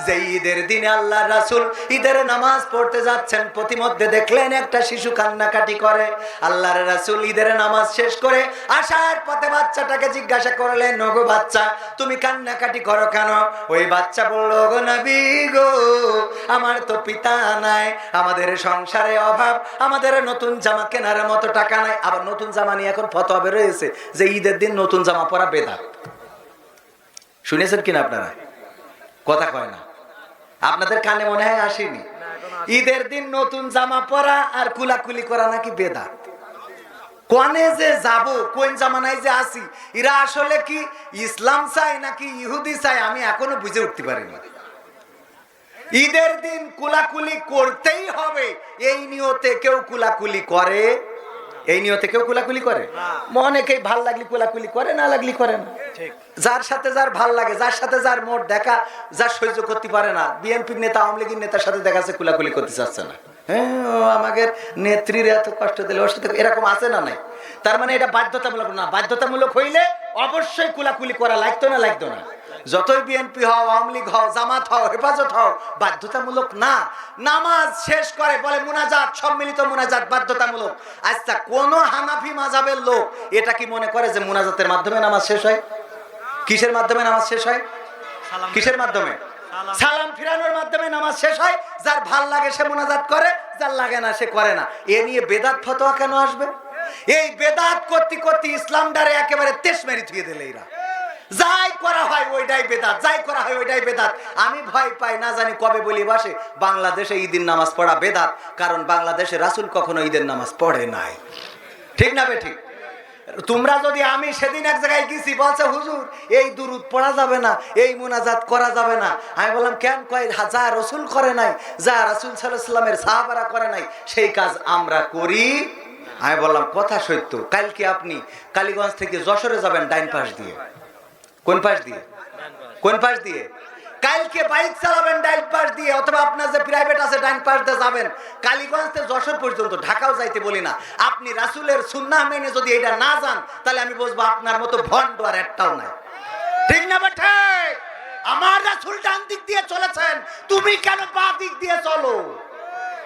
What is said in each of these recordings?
যে ঈদের দিনে আল্লাহ রাসূল ঈদের নামাজ পড়তে যাচ্ছেন, প্রতিমধ্যে দেখলেন একটা শিশু কান্নাকাটি করে। আল্লাহর রাসূল ঈদের নামাজ শেষ করে আসার পথে বাচ্চাটাকে জিজ্ঞাসা করলেন, ওগো বাচ্চা, তুমি কান্নাকাটি করো কেন? ওই বাচ্চা বলল, ওগো নবী গো, আমার তো পিতা নাই, আমাদের সংসারে অভাব, আমাদের নতুন জামা কেনার মতো টাকা নাই। আবার নতুন জামা নিয়ে এখন ফতোয়া বের হয়েছে যে ঈদের দিন নতুন জামা পরা বেদাত। শুনেছেন কিনা আপনারা? কথা কয় না, আপনাদের কানে মনে হয় আসেনি? ঈদের দিন নতুন জামা পরা আর কুলাকুলি করা নাকি বেদাত। কোনে যে যাব, কোন জামানায় যে আসি, এরা আসলে কি ইসলাম চাই নাকি ইহুদি চাই, আমি এখনো বুঝে উঠতে পারিনি। ঈদের দিন কুলাকুলি করতেই হবে এই নিয়তে কেউ কুলাকুলি করে? এই নিয়তে কেউ কুলাকুলি করে? অনেকেই ভাল লাগলি কুলাকুলি করে, না লাগলি করে না। যার সাথে যার ভাল লাগে, যার সাথে যার মোট দেখা, যার সহ্য করতে পারে না। বিএনপির নেতা, আওয়ামী লীগের নেতার সাথে দেখা যাচ্ছে কুলাকুলি করতে চাচ্ছে না। হ্যাঁ, আমাদের নেত্রীর এত কষ্ট দিলে ওর সাথে এরকম আছে না নাই? তার মানে এটা বাধ্যতামূলক না। বাধ্যতামূলক হইলে অবশ্যই কুলাকুলি করা লাগতো না, লাগতো না? যতই বিএনপি হও, আওয়ামী লীগ হও, জামাত হও, হেফাজত হও, বাধ্যতামূলক না। নামাজ শেষ করে বলে মুনাজাত, সম্মিলিত মুনাজাত বাধ্যতামূলক। আচ্ছা, কোন হানাফি মাযহাবের লোক এটা কি মনে করে যে মুনাজাতের মাধ্যমে নামাজ শেষ হয়? কিসের মাধ্যমে নামাজ শেষ হয়? কিসের মাধ্যমে? সালাম ফিরানোর মাধ্যমে নামাজ শেষ হয়। যার ভাল লাগে সে মুনাজাত করে, যার লাগে না সে করে না। এ নিয়ে বেদাত ফতোয়া কেন আসবে? এই বেদাত করতে করতে ইসলামটারে একেবারে তেশ মেরে ধুয়ে দিলে এরা। যাই করা হয় ওইটাই বেদাত, যাই করা হয় ওইটাই বেদাত। আমি ভয় পাই, না জানি কবে বলি বসে বাংলাদেশে ঈদের নামাজ পড়া বেদাত, কারণ বাংলাদেশে রাসূল কখনো ঈদের নামাজ পড়ে নাই। ঠিক না বে ঠিক? তোমরা যদি, আমি সেদিন এক জায়গায় গেছি, বলছে হুজুর এই দুরূদ পড়া যাবে না, এই মুনাজাত করা যাবে না। আমি বললাম কেন? কয় যা রাসূল করে নাই, যা রাসূল সাল্লাল্লাহু আলাইহি ওয়াসাল্লামের সাহাবারা করে নাই, সেই কাজ আমরা করি। আমি বললাম কথা সত্য। কালকে আপনি কালীগঞ্জ থেকে যশোরে যাবেন ডাইন পাশ দিয়ে। কোন পাশ দিয়ে? কোন পাশ দিয়ে? কালকে বাইক চালাবেন ডাইন পাশ দিয়ে, অথবা আপনার যে প্রাইভেট আছে ডাইন পাশ দিয়ে যাবেন। কালীগঞ্জ থেকে যশোর পর্যন্ত, ঢাকাও যাইতে বলি না। আপনি রাসূলের সুন্নাহ মেনে যদি এটা না যান, তাহলে আমি বুঝবো আপনার মতো ভণ্ড আর একটাও নাই। ঠিক না বেঠে? আমার রাসূল ডান দিক দিয়ে চলেছেন, তুমি কেন বাঁ দিক দিয়ে চলো?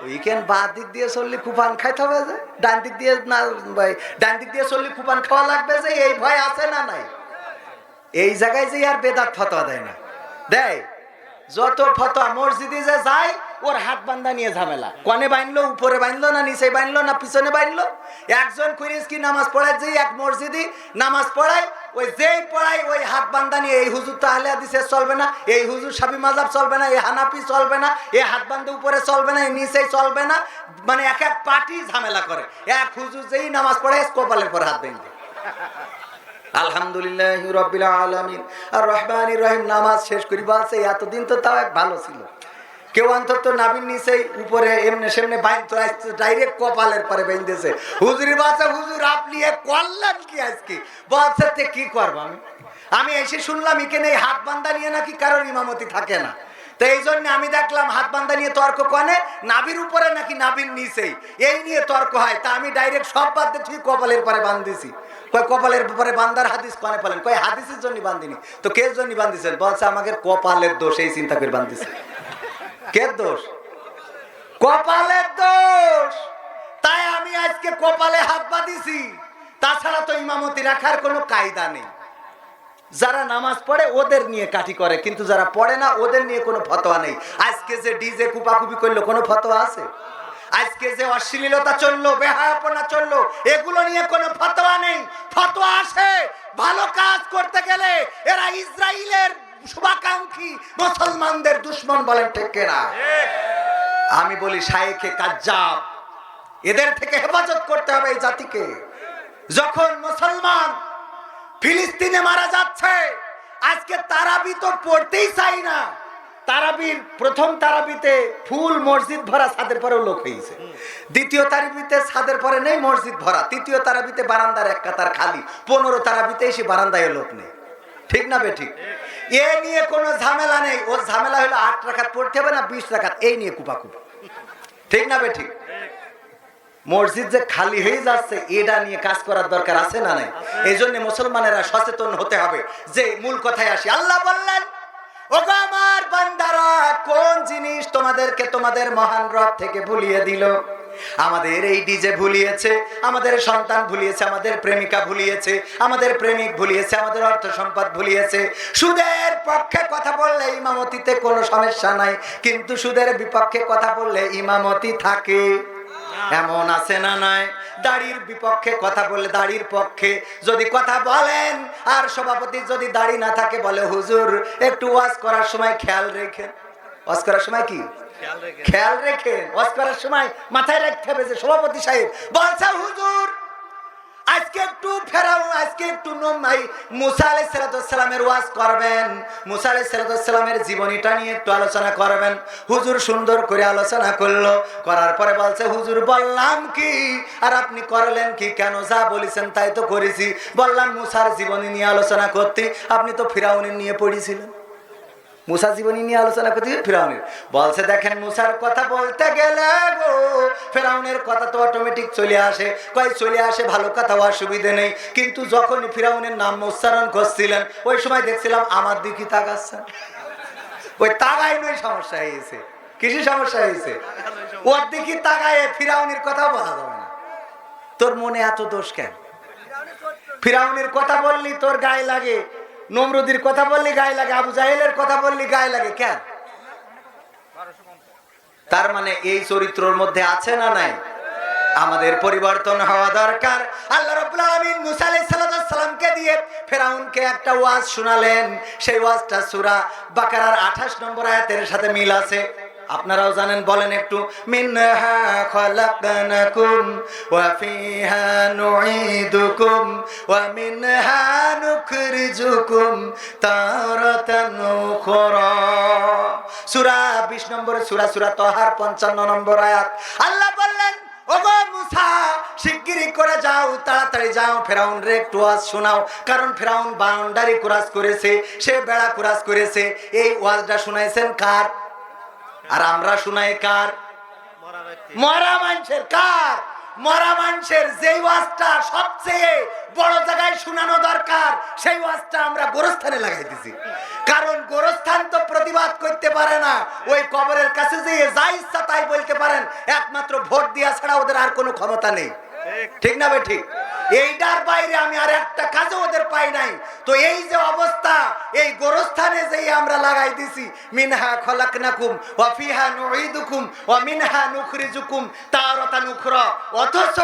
উইকেন্ড বাঁ দিক দিয়ে চললে কুপান খাইতে হবে যে, ডান দিক দিয়ে না ভাই, ডান দিক দিয়ে চললে কুপান খাওয়া লাগবে যে, এই ভয় আছে না নাই? এই জায়গায় যে আর বেদাত ফতোয়া দেয় না, দেয় যত ফতোয়া মসজিদে যে যায়, ওর হাত বান্ধা নিয়ে ঝামেলা। কনে বাইনলো, উপরে বাইনলো না নিচে বাইনলো না পিছনে বাইনলো। একজন কইরিস কি নামাজ পড়ায়, যে এক মসজিদে নামাজ পড়ায়, ওই যেই পড়ায় ওই হাত বান্ধা নিয়ে, এই হুজুর তো আহলে হাদিসে চলবে না, এই হুজুর শাফি মাযহাব চলবে না, এই হানাফি চলবে না, এই হাত বান্ধা উপরে চলবে না, এই নিচে চলবে না। মানে এক এক পার্টি ঝামেলা করে। এক হুজুর যেই নামাজ পড়ায় কপালের পর হাত বেঁধে। আলহামদুলিল্লাহি রাব্বিল আলামিন আর রহমানির রহিম নামাজ শেষ করি বলছে, এতদিন তো তাও এক ভালো ছিল। কেউ অন্তত নাবির নিচে উপরে এমনি সেমনে বাইন তো ডাইরেক্ট কপালের পরে বেঁধেছে। হুজুরি বাচ্চা, হুজুর আপনি এ করলেন কি আজকে? বলছে তে কি করবো আমি এসে শুনলাম এখানে হাত বান্ধা নিয়ে নাকি কারোর ইমামতি থাকে না। তো এই জন্য আমি দেখলাম হাত বান্ধা নিয়ে তর্ক কনে, নাবির উপরে নাকি নাবির নিচেই, এই নিয়ে তর্ক হয়। তা আমি ডাইরেক্ট সব বাদ দিয়ে ঠিক কপালের পরে বান্ধিছি। কয় কপালের পরে বান্দার হাদিস কনে পেলেন? কয় হাদিসের জন্য বান্ধিনি। তো কে জন্য বান্ধিছেন? বলছে আমাদের কপালের দোষ, এই চিন্তা করে বান্ধিছে। কে দোষ? কপালের দোষ। তাই আমি আজকে কপালে হাত বাঁধিছি। তাছাড়া তো ইমামতি রাখার কোনো কায়দা নেই। যারা নামাজ পড়ে ওদের নিয়ে কাঠি করে, কিন্তু যারা পড়ে না ওদের নিয়ে কোনো ফতোয়া নেই। আজকে যে ডিজে কুপাকুপি করলো, কোনো ফতোয়া আছে? আজকে যে অশ্লীলতা চললো, বেহায়াপনা চললো, এগুলো নিয়ে কোনো ফতোয়া নেই। ফতোয়া আসে ভালো কাজ করতে গেলে। এরা ইসরায়েলের শুভাকাঙ্ক্ষী, মুসলমানদের দুশমন, বলেন ঠিক কিনা? আমি বলি শায়েখে কাজ্জাব, এদের থেকে হেফাজত করতে হবে এই জাতিকে। যখন মুসলমান ফিলিস্তিনে মারা যাচ্ছে, আজকে তারাবি তো পড়তেই চাই না। তারাবির প্রথম তারাবিতে ফুল মসজিদ ভরা, ছাদের পরেও লোক হয়েছে। দ্বিতীয় তারাবিতে ছাদের পরে নেই, মসজিদ ভরা। তৃতীয় তারাবিতে বারান্দার এক কাতার খালি। 15 তারাবিতে এসে বারান্দায় লোক নেই। ঠিক না বে ঠিক? এ নিয়ে কোনো ঝামেলা নেই। ওর ঝামেলা হলো 8 রাকাত পড়তে হবে না 20 রাকাত, এই নিয়ে কুপাকুপি। ঠিক না বে ঠিক? মসজিদ যে খালি হয়ে যাচ্ছে, এটা নিয়ে কাজ করার দরকার আছে না নাই? এই জন্য মুসলমানেরা সচেতন হতে হবে। যে মূল কথায় আসি, আল্লাহ বললেন, ওগো আমার বান্দারা, তোমাদেরকে তোমাদের মহান রব থেকে ভুলিয়ে দিল। আমাদের এই ডিজে ভুলিয়েছে, আমাদের সন্তান ভুলিয়েছে, আমাদের প্রেমিকা ভুলিয়েছে, আমাদের প্রেমিক ভুলিয়েছে, আমাদের অর্থ সম্পদ ভুলিয়েছে। সুদের পক্ষে কথা বললে ইমামতিতে কোনো সমস্যা নাই, কিন্তু সুদের বিপক্ষে কথা বললে ইমামতি থাকে। এমন আছে না নাই? দাড়ির বিপক্ষে কথা বললে, দাড়ির পক্ষে যদি কথা বলেন আর সভাপতি যদি দাড়ি না থাকে, বলে হুজুর একটু ওয়াজ করার সময় খেয়াল রেখেন। ওয়াজ করার সময় কি খেয়াল রেখেন? ওয়াজ করার সময় মাথায় রাখতে হবে যে সভাপতি সাহেব বলছে হুজুর আজকে একটু ফেরাও, আজকে একটু মুসা আলাইহিস সালামের ওয়াজ করবেন, মুসা আলাইহিস সালামের জীবনীটা নিয়ে একটু আলোচনা করবেন। হুজুর সুন্দর করে আলোচনা করলো, করার পরে বলছে হুজুর বললাম কি আর আপনি করলেন কি? কেন? যা বলেছেন তাই তো করেছি। বললাম মুসার জীবনী নিয়ে আলোচনা করতে, আপনি তো ফিরাউনের নিয়ে পড়েছিলেন। মুসা জীবনী নিয়ে আলোচনা করতে ফিরাউনের বলছে দেখেন মুসার কথা বলতে গেলে গো ফিরাউনের কথা তো অটোমেটিক চলে আসে। কয় চলে আসে, ভালো কথা, অসুবিধে নেই, কিন্তু যখন ফিরাউনের নাম উচ্চারণ করছিলেন ওই সময় দেখছিলাম আমার দিকে তাকাচ্ছেন। ওই তাকাই নই সমস্যা হয়েছে। কিছু সমস্যা হয়েছে? ওর দিকে তাকায় ফিরাউনের কথা বলা যাবে না। তোর মনে এত দোষ কেন? ফিরাউনের কথা বললি তোর গায়ে লাগে, নমরুদের কথা বললি গায়ে লাগে, আবু জাহেলের কথা বললি গায়ে লাগে কেন? তার মানে এই চরিত্রের মধ্যে আছে না নাই? আমাদের পরিবর্তন হওয়া দরকার। আল্লাহ রাব্বুল আলামিন মুসা আলাইহিস সালামকে দিয়ে ফিরাউনকে একটা ওয়াজ শোনালেন। সেই ওয়াজটা সূরা বাকারার 28 নম্বর আয়াতের সাথে মিল আছে। আপনারাও জানেন, বলেন একটু। মিনহা খালাকনাকুম ওয়া ফিহা নুঈদুকুম ওয়া মিনহা নুখরিজুকুম তারাতান উখরা। সূরা 20 নম্বরে সূরা তাহার 55 নম্বর আয়াত। আল্লাহ বললেন ওগো মুসা শিগগিরই করে যাও, তাড়াতাড়ি যাও, ফিরাউনরে একটু ওয়াজ শোনাও, কারণ ফিরাউন বাউন্ডারি ক্রস করেছে, সে বেড়া ক্রস করেছে। এই ওয়াজটা শুনাইছেন কার? আর আমরা শুনাই কার? মরা মানুষের। কার? মরা মানুষের। যেই ওয়াজটা সবচেয়ে বড় জায়গায় শোনানো দরকার সেই ওয়াজটা আমরা গোরস্থানে লাগাই দিছি। কারণ গোরস্থান তো প্রতিবাদ করতে পারে না, ওই কবরের কাছে যেয়ে যা ইচ্ছা তাই বলতে পারেন, একমাত্র ভোট দেওয়া ছাড়া ওদের আর কোনো ক্ষমতা নেই। ঠিক না ভাই? ঠিক। এইটার বাইরে আমি আর একটা কাজও ওদের পাই নাই। তো এই যে অবস্থা, এই গোরস্থানে যেই আমরা লাগাই দিছি মিনহা খলাকনাকুম ওয়া ফিহা নুঈদুকুম ওয়া মিনহা নুখরিজুকুম তারাতান উখরা, অথচ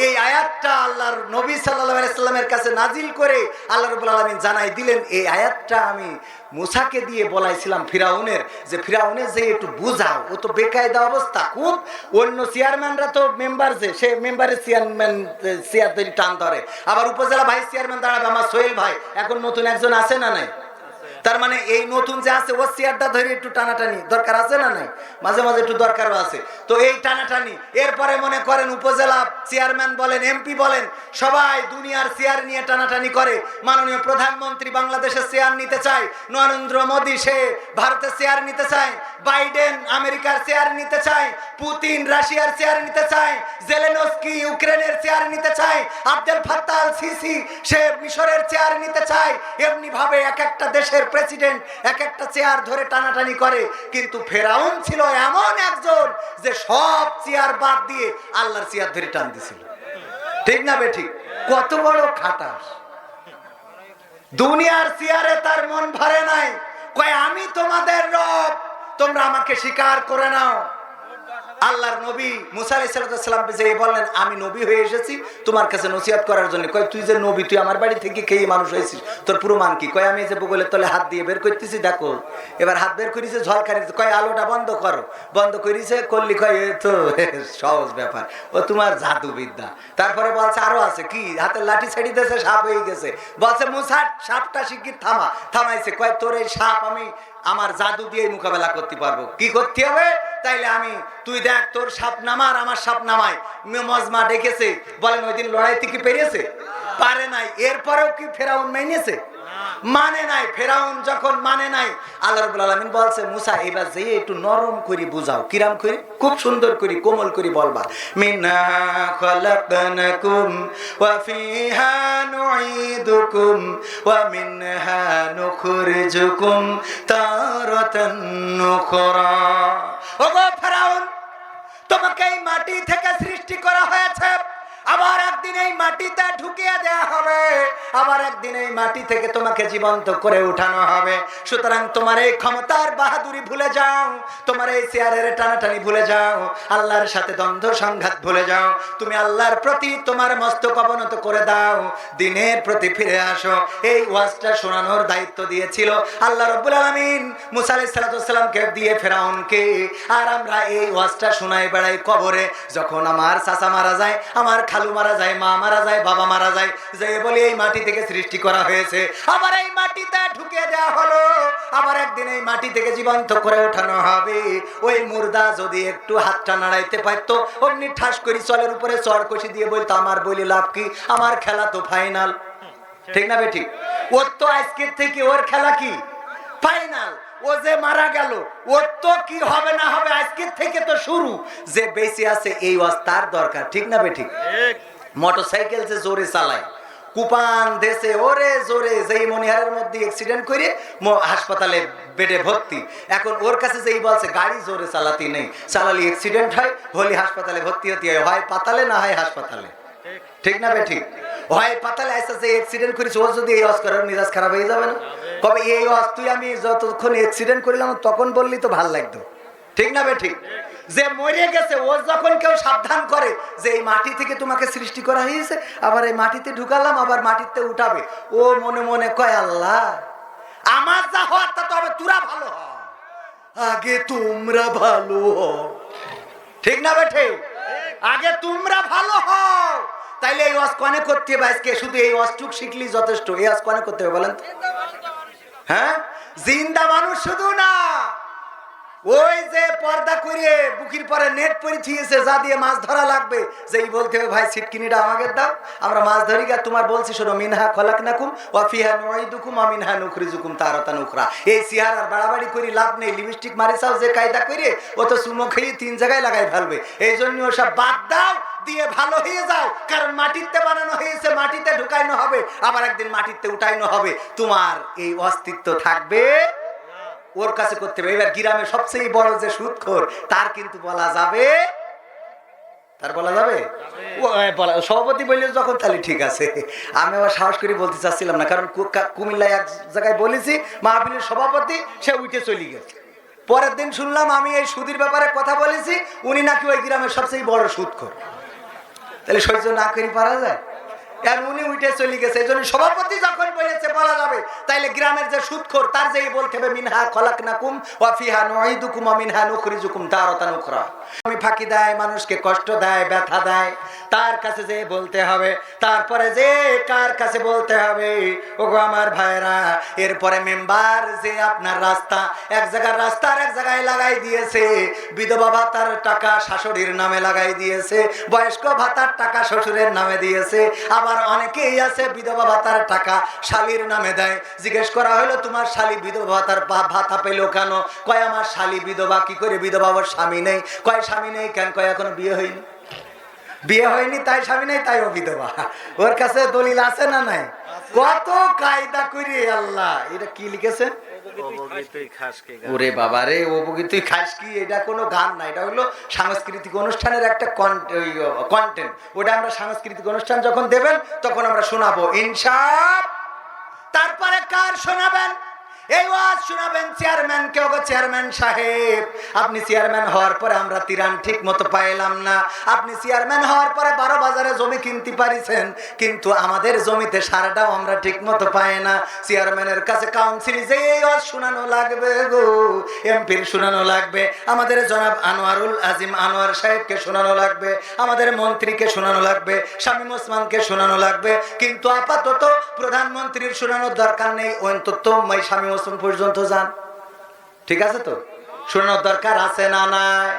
এই আয়াতটা আল্লাহর নবী সাল্লাল্লাহু আলাইহি সাল্লামের কাছে নাজিল করে আল্লাহ রাব্বুল আলামিন জানাই দিলেন এই আয়াতটা আমি মুসাকে দিয়ে বলাইছিলাম ফিরাউনের, যে ফিরাউনের যে একটু বুঝাও, ও তো বেকায়দা অবস্থা খুব। অন্য চেয়ারম্যানরা তো মেম্বার, যে সে মেম্বারের চেয়ারম্যান চেয়ার ধরে টান ধরে, আবার উপজেলা ভাইস চেয়ারম্যান দাঁড়াবে আমার সোহেল ভাই, এখন নতুন একজন আছে না নাই? তার মানে এই নতুন যে আছে ও চেয়ারটা ধরে একটু টানাটানি দরকার আছে না নাই? মাঝে মাঝে একটু দরকারও আছে। তো এই টানাটানি, এরপরে মনে করেন উপজেলা চেয়ারম্যান বলেন, এমপি বলেন, সবাই দুনিয়ার চেয়ার নিয়ে টানাটানি করে। মাননীয় প্রধানমন্ত্রী বাংলাদেশের চেয়ার নিতে চায়, নরেন্দ্র মোদী সে ভারতের চেয়ার নিতে চায়, বাইডেন আমেরিকার চেয়ার নিতে চায়, পুতিন রাশিয়ার চেয়ার নিতে চায়, জেলেনস্কি ইউক্রেনের চেয়ার নিতে চায়, আব্দুল ফাত্তাহ আল সিসি সে মিশরের চেয়ার নিতে চায়। এমনি ভাবে এক একটা দেশের প্রেসিডেন্ট এক একটা চেয়ার ধরে টানাটানি করে। কিন্তু ফেরাউন ছিল এমন একজন যে সব চেয়ার বাদ দিয়ে আল্লাহর চেয়ার ধরে টান দিছিল। ঠিক না বে ঠিক? কত বড় খাটাস! দুনিয়ার চেয়ারে তার মন ভরে নাই, কয় আমি তোমাদের রব, তোমরা আমাকে স্বীকার করে নাও। আল্লাহর নবী মুসা আলাইহিস সালামকে যে বললেন আমি নবী হয়ে এসেছি তোমার কাছে নসিহত করার জন্য। কয় তুই যে নবী, তুই আমার বাড়ি থেকে খেয়ে মানুষ হয়েছিস, তোর প্রমাণ কি? কয় আমি যে বগলের তলে হাত দিয়ে বের করতেছি, দেখো। এবার হাত বের করেছে, ঝলকানি। কয় আলোটা বন্ধ করো। বন্ধ করেছে, করলি। কয় এ তো সহজ ব্যাপার, ও তোমার জাদুবিদ্যা। তারপরে বলছে আরো আছে কি, হাতের লাঠি ছেড়ে দিয়েছে, সাপ হয়ে গেছে। বলছে মুসা সাপটা শিগগির থামা। থামাইছে। কয় তোর এই সাপ আমি আমার জাদু দিয়ে মোকাবেলা করতে পারবো। কি করতে হবে? তাইলে আমি, তুই দেখ তোর সাপ নামা আর আমার সাপ নামায়। মজমা ডেকেছে, বলেন ওই দিন লড়াই থেকে পেরিয়েছে? পারে নাই। এরপরেও কি ফেরাউন মেনেছে? মানে নাই। ফেরাউন যখন মানে নাই, আল্লাহ রাব্বুল আলামিন বলছে মুসা এবার যে একটু নরম করে বুঝাও। কিরাম করে? খুব সুন্দর করে কোমল করে বলবা। মিনহা খালাকনাকুম ওয়া ফিহা নুঈদুকুম ওয়া মিনহা নুখরিজুকুম তারাতান নুখরা। ওগো ফেরাউন, তোমাকে এই মাটি থেকে সৃষ্টি করা হয়েছে, আবার একদিন এই মাটিতে ঢুকিয়ে দেয়া হবে, আবার একদিন এই মাটি থেকে তোমাকে জীবন্ত করে উঠানো হবে। সুতরাং তোমার এই ক্ষমতার বাহাদুরি ভুলে যাও, তোমার এই চেয়ারের টানাটানি ভুলে যাও, আল্লাহর সাথে দ্বন্দ্ব সংঘাত ভুলে যাও। তুমি আল্লাহর প্রতি তোমার মস্তক অবনত করে দাও, দিনের প্রতি ফিরে আসো। এই ওয়াজটা শোনানোর দায়িত্ব দিয়েছিল আল্লাহ রাব্বুল আলামিন মুসা আলাইহিস সালামকে দিয়ে ফেরাউনকে। আর আমরা এই ওয়াজটা শোনাই বেড়াই কবরে। যখন আমার চাচা মারা যায়, আমার খালু মারা যায়, মা মারা যায়, বাবা মারা যায়, যে বলি এই মাটি থেকে সৃষ্টি করা হয়েছে, আবার এই মাটিতে ঢুকিয়ে দেওয়া হলো, আবার একদিন এই মাটি থেকে জীবন্ত করে ওঠানো হবে। ওই মুর্দা যদি একটু হাতটা নাড়াইতে পারতো, অমনি ঠাস করে চলের উপরে চড় কষি দিয়ে বলতো আমার বলি লাভ কি, আমার খেলা তো ফাইনাল। ঠিক না বেঠিক? ওর তো আজকের থেকে ওর খেলা কি ফাইনাল। ও যে মারা গেল, ওর তো কি হবে না হবে আজকের থেকে তো শুরু। যে বেঁচে আছে এই তার দরকার। ঠিক না বেঠিক? মোটরসাইকেল যে জোরে চালায়, কুপান দেশে ওরে জোরে, যেই মনিহারের মধ্যে অ্যাক্সিডেন্ট করে হাসপাতালে বেডে ভর্তি। এখন ওর কাছে যেই বলছে গাড়ি জোরে চালাতে নেই, চালালি অ্যাক্সিডেন্ট হয়, হলি হাসপাতালে ভর্তি হতে হয় পাতালে না হয় হাসপাতালে। ঠিক না বেঠিক? হয় পাতালে আইসা যে অ্যাক্সিডেন্ট করেছে, ও যদি এই ওয়াজ করার মেজাজ খারাপ হয়ে যাবে না? কবে এই ওয়াজ তুই আমি যতক্ষণ অ্যাক্সিডেন্ট করিলাম তখন বললি তো ভাল লাগতো। ঠিক না বেঠিক? যে মরে গেছে ও যখন কেউ সাবধান করে যে এই মাটি থেকে তোমাকে সৃষ্টি করা হয়েছে, আবার এই মাটিতে ঢুকালাম, আবার মাটিতে উঠাবে, ও মনে মনে কয় আল্লাহ আমার যা হওয়ার তা তো হবে, তোরা ভালো হ, আগে তোমরা ভালো হও। ঠিক না বেঠে? আগে তোমরা ভালো হও। তাইলে এই ওয়াজ কোনে করতে হবে আজকে? শুধু এই ওয়াজটুক শিখলি যথেষ্ট? এই ওয়াজ কোনে করতে হবে বলেন তো? হ্যাঁ, জিন্দা মানুষ শুধু না, ওই যে পর্দা করিয়ে বুকির পরে নেট পরে থিয়েছে যা দিয়ে মাছ ধরা লাগবে, যেই বলতে হবে ভাই ছিটকিনিটা আমাকে দাও, আমরা মাছ ধরি গা। তোমার বলছি শোনো, মিনহা খলাকনাকুম ওয়া ফিহা নুঈদুকুম ওয়া মিনহা নুখরিজুকুম তারাতান উখরা। এই সিহার আর বাড়াবাড়ি করি লাভ নেই। লিপস্টিক মারিছাও যে কায়দা করে, ও তো চুমো খেয়ে 3 জায়গায় লাগাই ফেলবে। এই জন্য ওসব বাদ দাও, দিয়ে ভালো হয়ে যাও। কারণ মাটিতে বানানো হয়েছে, মাটিতে ঢুকাইনো হবে, আবার একদিন মাটিতে উঠাইনো হবে। তোমার এই অস্তিত্ব থাকবে ওর কাছে করতে হবে। এবার গ্রামে সবচেয়ে বড় যে সুদখোর, তার কিন্তু বলা যাবে, তার বলা যাবে সভাপতি বললে যখন, তাহলে ঠিক আছে। আমি আবার সাহস করে বলতে চাচ্ছিলাম না, কারণ কুমিল্লায় এক জায়গায় বলেছি মাহফিলের সভাপতি, সে উঠে চলে গেছে। পরের দিন শুনলাম আমি এই সুদের ব্যাপারে কথা বলেছি, উনি নাকি ওই গ্রামের সবচেয়ে বড় সুদখোর। তাহলে সহ্য না করে পারা যায়? আর উনি উঠে চলে গেছে। এই জন্য সভাপতি যখন বলেছে বলা যাবে, তাইলে গ্রামের যে সুদখোর তার যেই বলতে হবে মিনহা খলাকনাকুম ওয়া ফিহা নুঈদুকুম ওয়া মিনহা নুখরিজুকুম তারাতান উখরা। আমি ফাঁকি দেয়, মানুষকে কষ্ট দেয়, ব্যথা দেয়, তার কাছে যে বলতে হবে। তারপরে যে কার কাছে বলতে হবে? ওগো আমার ভাইরা, এরপরে মেম্বার যে আপনার রাস্তা এক জায়গার রাস্তা আর এক জায়গায় লাগাই দিয়েছে, বিধবা ভাতার টাকা শাশুড়ির নামে লাগাই দিয়েছে, বয়স্ক ভাতার টাকা শ্বশুরের নামে দিয়েছে, আবার অনেকেই আছে বিধবা ভাতার টাকা শালীর নামে দেয়। জিজ্ঞেস করা হলো তোমার শালী বিধবা ভাতার ভাতা পেলো কেন? কয় আমার শালী বিধবা। কি করে বিধবা? ওর স্বামী নেই। কয় স্বামী নেই কেন? কয় এখনো বিয়ে হয়নি। বিয়ে হয়নি তাই স্বামী নেই, তাই ও বিধবা। ওর কাছে দলিল আছে না নাই? কত কায়দা করে আল্লাহ। এটা কি লিখেছে? ওরে বাবা রে, তুই খাস কি? এটা কোনো গান না, এটা হলো সাংস্কৃতিক অনুষ্ঠানের একটা কন্টেন্ট। ওটা আমরা সাংস্কৃতিক অনুষ্ঠান যখন দেবেন তখন আমরা শোনাবো ইনশাআল্লাহ। তারপরে কার শোনাবেন? এই ওয়াজ শোনাবেন চেয়ারম্যান কে। ওগো চেয়ারম্যান সাহেব, আপনি চেয়ারম্যান হওয়ার পরে আমরা তিরান ঠিক মতো পাইলাম না। আপনি চেয়ারম্যান হওয়ার পরে 12 বাজারে জমি কিনতে পারিছেন, কিন্তু আমাদের জমিতে সারাটাও আমরা ঠিক মতো পাই না। চেয়ারম্যানের কাছে কাউন্সিল যে ওয়াজ শোনানো লাগবে গো, এমপির শোনানো লাগবে, আমাদের জনাব আনোয়ারুল আজিম আনোয়ার সাহেবকে শোনানো লাগবে, আমাদের মন্ত্রীকে শোনানো লাগবে, শামীম ওসমানকে শোনানো লাগবে। কিন্তু আপাতত প্রধানমন্ত্রীর শোনানোর দরকার নেই, অন্তত শামীম ওসমান পর্যন্ত যান। ঠিক আছে তো? শোনানোর দরকার আছে না নাই?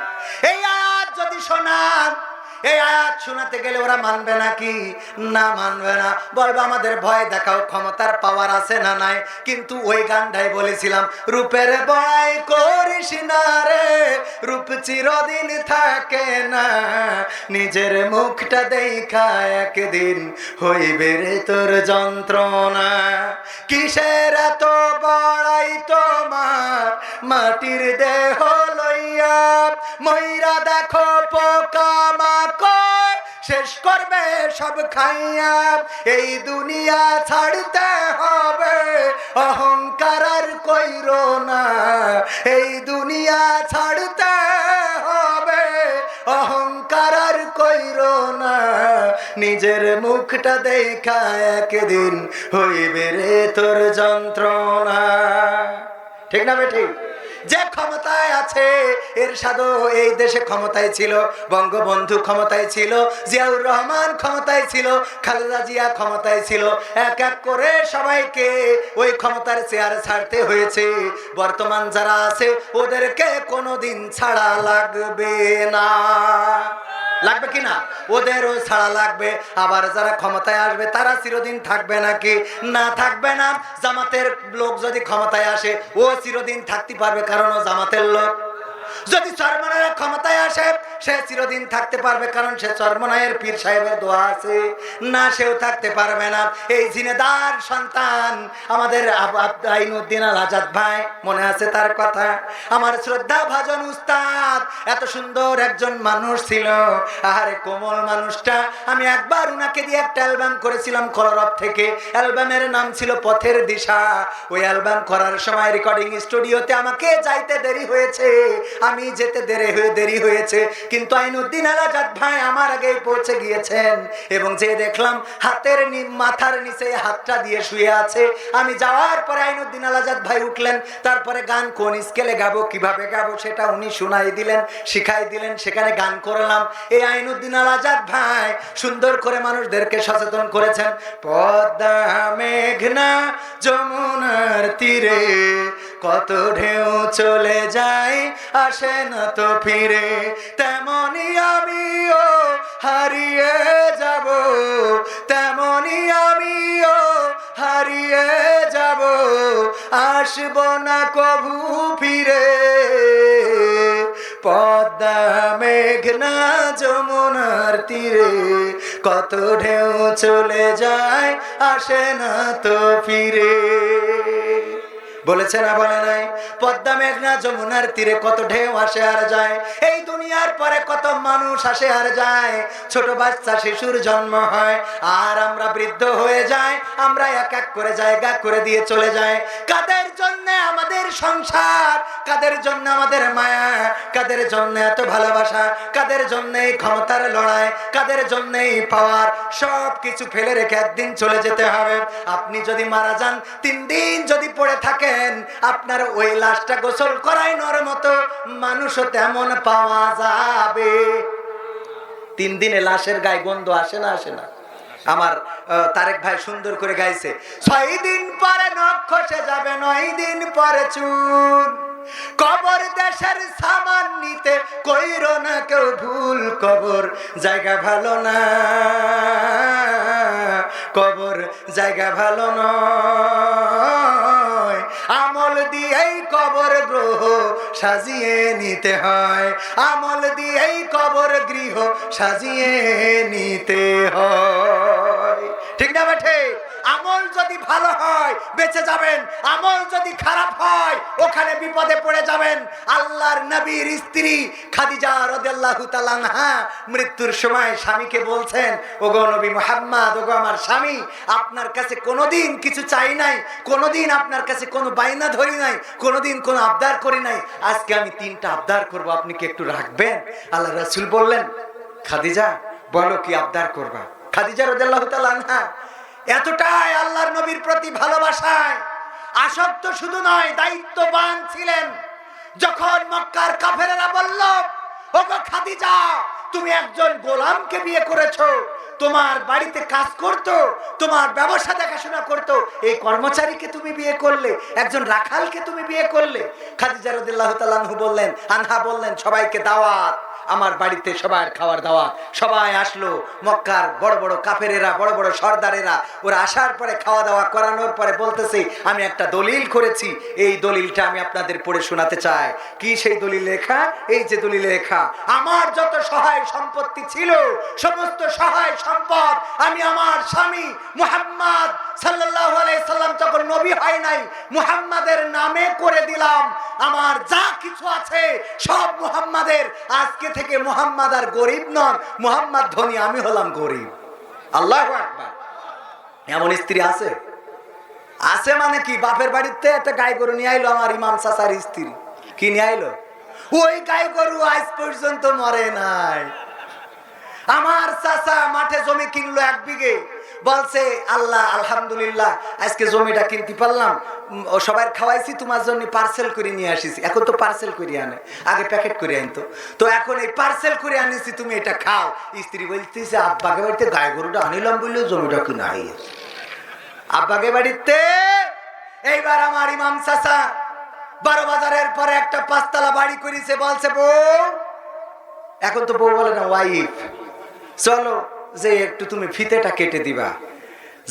এই আয়াত যদি শোনান, এই আয়াত শোনাতে গেলে ওরা মানবে নাকি? না, মানবে না। বলবে আমাদের ভয় দেখাও, ক্ষমতার পাওয়ার আছে না নাই। কিন্তু ওই গানটাই বলেছিলাম, রূপের বড়াই করিস না রে, রূপ চিরদিন থাকে না, নিজের মুখটা দেখা একদিন হইবে রে তোর যন্ত্রণা। কিসের এত বড়াই তোমার, মাটির দেহ লইয়া, ময়রা দেখো পোকা মাকড় শেষ করবে সব খাইয়া। এই দুনিয়া ছাড়তে হবে, অহংকার আর কইরো না, এই দুনিয়া ছাড়তে হবে, অহংকার আর কইরো না, নিজের মুখটা দেখা একদিন হইবে রে তোর যন্ত্রণা। ঠিক না বেঠিক? যে ক্ষমতায় আছে, এরশাদ এই দেশে ক্ষমতায় ছিল, বঙ্গবন্ধু ক্ষমতায় ছিল, জিয়াউর রহমান ক্ষমতায় ছিল, খালেদা জিয়া ক্ষমতায় ছিল। এক এক করে সবাইকে ওই ক্ষমতার চেয়ার ছাড়তে হয়েছে। বর্তমান যারা আছে ওদেরকে কোনোদিন ছাড়া লাগবে না। লাগবে কি না? ওদেরও ছাড়া লাগবে। আবার যারা ক্ষমতায় আসবে তারা চিরদিন থাকবে নাকি? না, থাকবে না। জামাতের লোক যদি ক্ষমতায় আসে ও চিরদিন থাকতে পারবে, কারণ ও জামাতের লোক। যদি চরমনায়ের ক্ষমতায় আসে সে চিরদিন থাকতে পারবে, কারণ সে চরমনায়ের পীর সাহেবের দোয়া আছে। না, সেও থাকতে পারবে না। এই জিনেদার সন্তান আমাদের আইনুদ্দিন আল আজাদ ভাই, মনে আছে তার কথা? আমার শ্রদ্ধা ভাজন উস্তাদ, এত সুন্দর একজন মানুষ ছিল। আহারে কোমল মানুষটা। আমি একবার উনাকে দিয়ে একটা অ্যালবাম করেছিলাম কলরব থেকে। অ্যালবামের নাম ছিল পথের দিশা। ওই অ্যালবাম করার সময় রেকর্ডিং স্টুডিওতে আমাকে যাইতে দেরি হয়েছে, আমি যেতে দেরি হয়েছে, কিন্তু আইনুদ্দিন আল আজাদ ভাই আমার আগেই পৌঁছে গিয়েছেন। এবং যে দেখলাম হাতের মাথার নিচে হাতটা দিয়ে শুয়ে আছে। আমি যাওয়ার পরে আইনুদ্দিন আল আজাদ ভাই উঠলেন। তারপরে গান কোন স্কেলে গাবো, কিভাবে গাবো সেটা উনি শুনাই দিলেন, শিখাই দিলেন। সেখানে গান করলাম। এই আইনুদ্দিন আল আজাদ ভাই সুন্দর করে মানুষদেরকে সচেতন করেছেন। পদ্মা মেঘনা যমুনার তীরে কত ঢেউ চলে যায়, আসে না তো ফিরে, তেমনি আমিও হারিয়ে যাব, তেমনি আমিও হারিয়ে যাব, আসব না কভু ফিরে। পদ্মা মেঘনা যমুনার তীরে কত ঢেউ চলে যায়, আসে না তো ফিরে। বলেছে না, বলে নাই? পদ্মা মেঘনা যমুনার তীরে কত ঢেউ আসে আর যায়। এই দুনিয়ার পরে কত মানুষ আসে আর যায়। ছোট বাচ্চা শিশুর জন্ম হয়, আর আমরা বৃদ্ধ হয়ে যাই। আমরা এক এক করে জায়গা করে দিয়ে চলে যাই। কাদের জন্য আমাদের সংসার, কাদের জন্য আমাদের মায়া, কাদের জন্য এত ভালোবাসা, কাদের জন্য এই ক্ষমতার লড়াই, কাদের জন্য এই পাওয়ার, সব কিছু ফেলে রেখে একদিন চলে যেতে হবে। আপনি যদি মারা যান, 3 দিন যদি পড়ে থাকে, আপনার ওই লাশটা গোসল করাইনোর মতো মানুষও তেমন পাওয়া যাবে। 3 দিনে লাশের গায়ে গন্ধ আসে না? আসে না? আমার তারেক ভাই সুন্দর করে গাইছে, 6 দিন পরে নখ খসে যাবে, 9 দিন পরে চুল, কবর দেশের সামান নিতে কইরো না কেউ ভুল, কবর জায়গা ভালো না, কবর জায়গা ভালো নয়, আমল দিয়েই কবর গ্রহ সাজিয়ে নিতে হয়, আমল দিয়েই কবর গৃহ সাজিয়ে নিতে হয়। ঠিক না বেঠে? আমল যদি ভালো হয় বেঁচে যাবেন, আমল যদি খারাপ হয় ওখানে বিপদে পড়ে যাবেন। আল্লাহর নবীর স্ত্রী খাদিজা রাদিয়াল্লাহু তাআলা আনহা মৃত্যুর সময় স্বামীকে বলছেন, ওগো নবী মুহাম্মদ, ওগো আমার স্বামী, আপনার কাছে কোনোদিন কিছু চাই নাই, কোনোদিন আপনার কাছে কোনো বাইনা ধরি নাই, কোনোদিন কোনো আবদার করি নাই, আজকে আমি 3টা আবদার করব, আপনি কি একটু রাখবেন? আল্লাহ রাসূল বললেন, খাদিজা বলো কি আবদার করবা? খাদিজা রাদিয়াল্লাহু তাআলা আনহা এতটাই আল্লাহর নবীর প্রতি ভালোবাসায় আসক্ত শুধু নয়, দায়িত্ববান ছিলেন। যখন মক্কার কাফেরেরা বলল, ওগো খাদিজা, তুমি একজন গোলামকে বিয়ে করেছো, তোমার বাড়িতে কাজ করত, তোমার ব্যবসা দেখাশোনা করত, এই কর্মচারীকে তুমি বিয়ে করলে, একজন রাখালকে তুমি বিয়ে করলে। খাদিজা রাদিয়াল্লাহু তাআলা আনহা বললেন সবাইকে দাওয়াত, আমার বাড়িতে সবার খাওয়ার দাওয়াত। সবাই আসলো, মক্কার বড় বড় কাফেরেরা, বড় বড় সর্দারেরা। ওরা আসার পরে খাওয়া দাওয়া করানোর পরে বলতেছে, আমি একটা দলিল করেছি, এই দলিলটা আমি আপনাদের পড়ে শোনাতে চাই। কি সেই দলিল লেখা? এই যে দলিল লেখা, আমার যত সহায় সম্পত্তি ছিল, সমস্ত সহায় সম্পদ আমি আমার স্বামী মুহাম্মদ সাল্লাল্লাহু আলাইহি সাল্লাম যখন নবী হয় নাই, মুহাম্মাদের নামে করে দিলাম। আমার যা কিছু আছে সব মুহাম্মাদের। আজকে থেকে মুহাম্মদ আর গরিব নন, মুহাম্মদ ধনী, আমি হলাম গরিব। আল্লাহু আকবার। এমন স্ত্রী আছে? আছে মানে কি, বাপের বাড়িতে একটা গাই গরু নিয়ে আইলো আমার ইমাম চাচার স্ত্রী। কি নিয়ে আইলো? ওই গাই গরু আজ পর্যন্ত মরে নাই। আমার চাচা মাঠে জমি কিনলো 1 বিঘে, বলছে আল্লাহ আলহামদুলিল্লাহ আজকে জমিটা কিনতে পারলাম, সবাই খাওয়াইছি, তোমার জন্য পার্সেল করে নিয়ে আসিছি। এখন তো পার্সেল করে আনে, আগে প্যাকেট করে আনতো, তো এখন এই পার্সেল করে আনিছি, তুমি এটা খাও। স্ত্রী বলতেছে আব্বাকে বাড়িতে গাই গরুটা আনিলাম বললেও জমিটা কিনা হয়ে গেছে আব্বাকে বাড়িতে। এইবার আমার ইমাম চাচা 12 বাজারের পরে একটা 5 তলা বাড়ি করেছে, বলছে বউ, এখন তো বউ বলে না ওয়াইফ, চলো যে একটু তুমি ফিতেটা কেটে দিবা।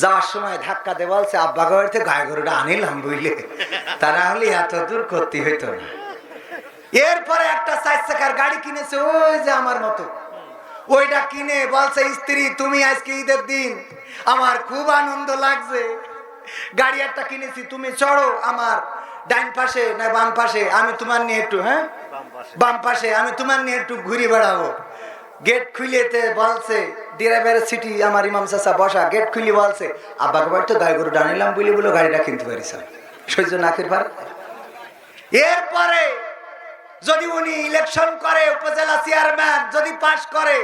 যাওয়ার সময় ধাক্কা দিয়ে বলছে আব্বা বাড়িতে গায়ে গরুটা আনিলাম বুঝলে, তারা হলে এত দূর করতে হইতো না। এরপরে একটা 4 চাকার গাড়ি কিনেছে, ওই যে আমার মতো, ওইটা কিনে বলছে স্ত্রী তুমি আজকে ঈদের দিন, আমার খুব আনন্দ লাগছে, গাড়ি একটা কিনেছি, তুমি চড়ো আমার ডাইন পাশে না বাম পাশে, আমি তোমার নিয়ে একটু, হ্যাঁ বাম পাশে, আমি তোমার নিয়ে একটু ঘুরে বেড়াবো। গেট খুলেতে বলছে ড্রাইভারের সিটি আমার ইমাম চাচা বসা, গেট খুলে বলছে আব্বাকে বাড়িতে গাই গরু ডানিলাম বলে বলে গাড়িটা কিনতে পারিস, সহ্য না করে পারে। এরপরে যদি উনি ইলেকশন করে, উপজেলা চেয়ারম্যান যদি পাশ করে,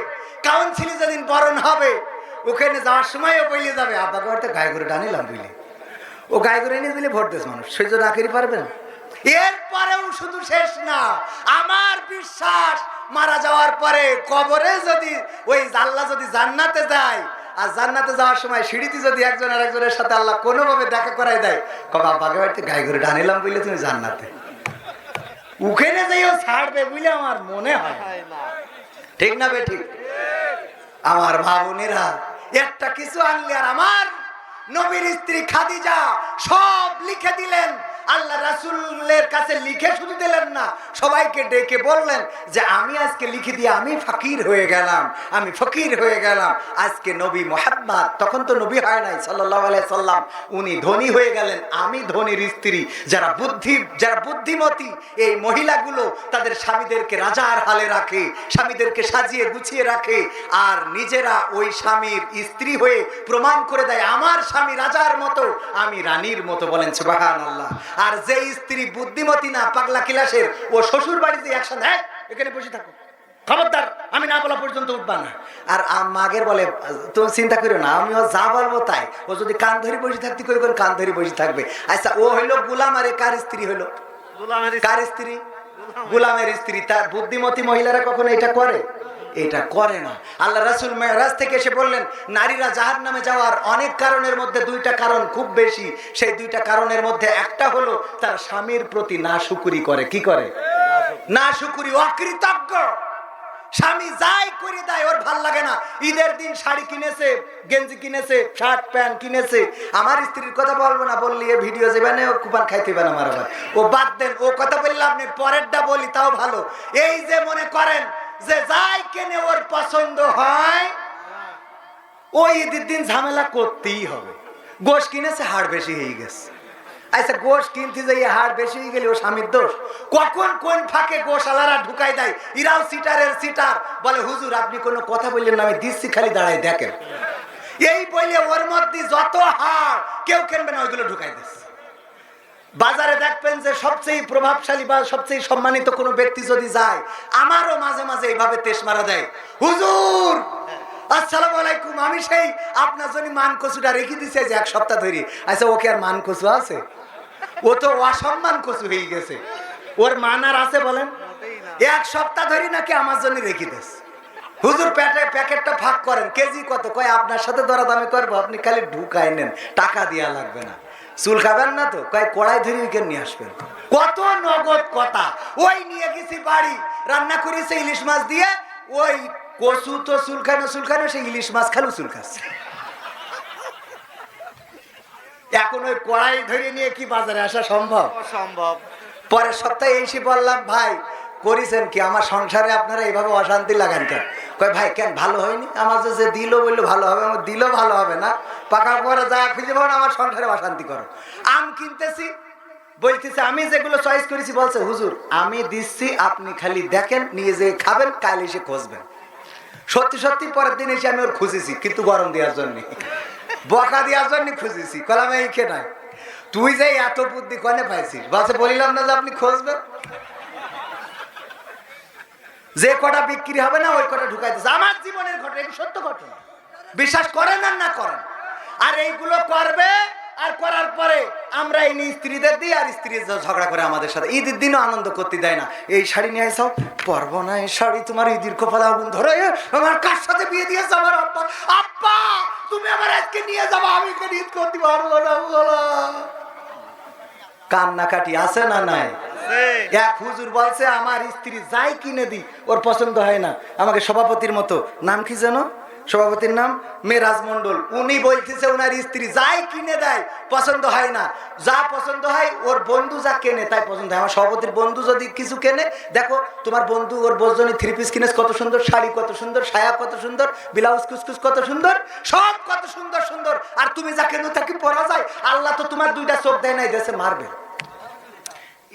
কাউন্সিলে যেদিন বরণ হবে, ওখানে যাওয়ার সময়ও বলে যাবে আব্বাকে বাড়িতে গাই গরু ডানিলাম বলে, ও গাই গরু এনে দিলে ভোট দেশ মানুষ, সহ্য না করে পারবেন। এরপরেও শুধু শেষ না, আমার বিশ্বাস মারা যাওয়ার পরে কবরে যদি ওই আল্লাহ যদি জান্নাতে যায়, আর জান্নাতে যাওয়ার সময় সিঁড়িতে যদি একজন আর একজনের সাথে আল্লাহ কোনোভাবে দেখা করাই দেয়, কবে আব্বাকে বাড়িতে গাই গরু ডানিলাম বললে তুমি জান্নাতে, ওখানে যাইও ছাড়বে বুঝলে আমার মনে হয়। ঠিক না বে ঠিক? আমার মা বোনেরা, একটা কিছু আনলে আর আমার নবীর স্ত্রী খাদিজা সব লিখে দিলেন। আল্লাহ রাসূলের কাছে লিখে শুধু দিলেন না, সবাইকে ডেকে বললেন যে আমি আজকে লিখে দিয়ে আমি ফকির হয়ে গেলাম, আমি ফকির হয়ে গেলাম। আজকে নবী মুহাম্মদ, তখন তো নবী হয় নাই সাল্লাল্লাহু আলাইহি সাল্লাম, উনি ধনী হয়ে গেলেন, আমি ধনীর স্ত্রী। যারা বুদ্ধিমতী এই মহিলাগুলো তাদের স্বামীদেরকে রাজার হালে রাখে, স্বামীদেরকে সাজিয়ে গুছিয়ে রাখে, আর নিজেরা ওই স্বামীর স্ত্রী হয়ে প্রমাণ করে দেয় আমার স্বামী রাজার মতো, আমি রানীর মতো। বলেন সুবহানাল্লাহ। আর যে স্ত্রী বুদ্ধিমতী না, পাগলা কিলাসের, ও শ্বশুর বাড়িতে একসাথে এখানে বসে থাকো, খবরদার আমি না বলা পর্যন্ত উঠবা না। আর মাগের বলে তুমি চিন্তা করো না, আমি ও যা বলবো তাই, ও যদি কান ধরে বসে থাকতে করি কান ধরে বসে থাকবে। আচ্ছা ও হইলো গুলাম, আরে কার স্ত্রী হইলো? কার স্ত্রী? গুলামের স্ত্রী। তার বুদ্ধিমতী মহিলারা কখনো এটা করে? এটা করে না। আল্লাহ রাসূল মেরাজ থেকে এসে বললেন নারীরা জাহান্নামে যাওয়ার অনেক কারণের মধ্যে 2টা কারণ খুব বেশি, সেই 2টা কারণের মধ্যে একটা হলো তার স্বামীর প্রতি নাশুকরি করে। কি করে? নাশুকরি, অকৃতজ্ঞ। স্বামী যাই করে দেয় ওর ভাল লাগে না। ঈদের দিন শাড়ি কিনেছে, গেঞ্জি কিনেছে, শার্ট প্যান্ট কিনেছে, আমার স্ত্রীর কথা বলবো না, বললি এ ভিডিও যাবে না, ও কুপান খাইতে হবে না, আমার আবার ও বাদ দেন, ও কথা বললে আপনি পরেরটা বলি তাও ভালো। এই যে মনে করেন যে যাই কেনে ওর পছন্দ হয়, ওই ঈদের দিন ঝামেলা করতেই হবে। গোশ কিনেছে, হাড় বেশি হয়ে গেছে। আচ্ছা গোশ কিনতে যাই হাড় বেশি হয়ে গেলে ও স্বামীর দোষ? কখন কোন ফাঁকে গোশালারা ঢুকাই দেয়, ইরাও সিটারের সিটার বলে হুজুর আপনি কোনো কথা বললেন না, আমি দিচ্ছি, খালি দাঁড়াই দেখেন, এই বলে ওর মধ্যে যত হাড় কেউ কিনবে না ওইগুলো ঢুকাই দিচ্ছে। বাজারে দেখবেন যে সবচেয়ে প্রভাবশালী বা সবচেয়ে সম্মানিত কোনো ব্যক্তি যদি যায়, আমারও মাঝে মাঝে এইভাবে তেশ মারা দেয়, হুজুর আসসালামু আলাইকুম, আমি সেই আপনার জন্য মান কচুটা রেখে দিছে যে 1 সপ্তাহ ধরে। আচ্ছা ওকে আর মান কচু আছে? ও তো অসম্মান কচু হয়ে গেছে, ওর মান আর আছে বলেন? 1 সপ্তাহ ধরে নাকি আমার জন্য রেখে দিস। হুজুর প্যাকেটটা ফাঁক করেন, কেজি কত? কয় আপনার সাথে দরাদামি করবো, আপনি খালি ঢুকাই নেন, টাকা দেওয়া লাগবে না। চুল খাবেন না তো? কয় কড়াই ধরে উইকেন নিয়ে আসবেন। কত নগদ কথা। ওই নিয়ে গেছি বাড়ি, রান্না করেছে ইলিশ মাছ দিয়ে। ওই কচু তো চুলখানো সেই ইলিশ মাছ খালু চুল খাচ্ছে। এখন ওই কড়াই ধরে নিয়ে কি বাজারে আসা সম্ভব? অসম্ভব। পরের সপ্তাহে এসে বললাম, ভাই করেছেন কি? আমার সংসারে আপনারা এইভাবে অশান্তি লাগান কেন? কয় ভাই কেন ভালো হয়নি? আমার যে দিল বললো ভালো হবে, আমার দিল ভালো হবে না, পাকার পরে যা খুঁজে পাবো না, আমার সংসারে অশান্তি করো। আম কিনতেছি, বলতেছে আমি যেগুলো চয়েস করেছি, বলছে হুজুর আমি দিচ্ছি, আপনি খালি দেখেন, নিয়ে যে খাবেন, কাল এসে খুঁজবেন। সত্যি সত্যি পরের দিন এসে আমি ওর খুঁজেছি, কিন্তু গরম দেওয়ার জন্য, বকা দেওয়ার জন্য খুঁজেছি। কলাম এই খে নাই, তুই যে এত বুদ্ধি কনে পাইছিস? বলছে বলিলাম না যে আপনি খুঁজবেন, যে কটা বিক্রি হবে না ওই কটা ঢুকাইতেছে। আমার জীবনের ঘটনা, এটা সত্য ঘটনা, বিশ্বাস করেন আর না করেন। আর এইগুলো করবে, আর করার পরে আমরা এই নিয়ে স্ত্রীদের দিই, আর স্ত্রী ঝগড়া করে আমাদের সাথে। ঈদের দিনও আনন্দ করতে দেয় না। এই শাড়ি নিয়ে আইসাও, পারবো না এই শাড়ি, তোমার ঈদের কপালে আগুন ধরে। আমার কার সাথে বিয়ে দিয়েছে আমার আব্বা? আব্বা তুমি আমার আজকে নিয়ে যাবো, আমি ঈদ করতে পারবো না। বলো কান্নাকাটি আছে না নাই? এক হুজুর বলছে আমার স্ত্রী যাই কিনে দিই ওর পছন্দ হয় না। আমাকে সভাপতির মতো, নাম কি জানো সভাপতির নাম? মেরাজ মন্ডল। উনি বলতেছে ওনার স্ত্রী যাই কিনে দেয় পছন্দ হয় না, যা পছন্দ হয় ওর বন্ধু যা কেনে তাই পছন্দ হয়। আমার সভাপতির বন্ধু যদি কিছু কেনে, দেখো তোমার বন্ধু ওর বোঝনি 3 পিস কিনেছে, কত সুন্দর শাড়ি, কত সুন্দর সায়া, কত সুন্দর ব্লাউজ, কুচকুচ কত সুন্দর, সব কত সুন্দর সুন্দর। আর তুমি যা কেনো তাকে পরা যায়। আল্লাহ তো তোমার 2টা চোখ দেয় নাই, দেশে মারবে।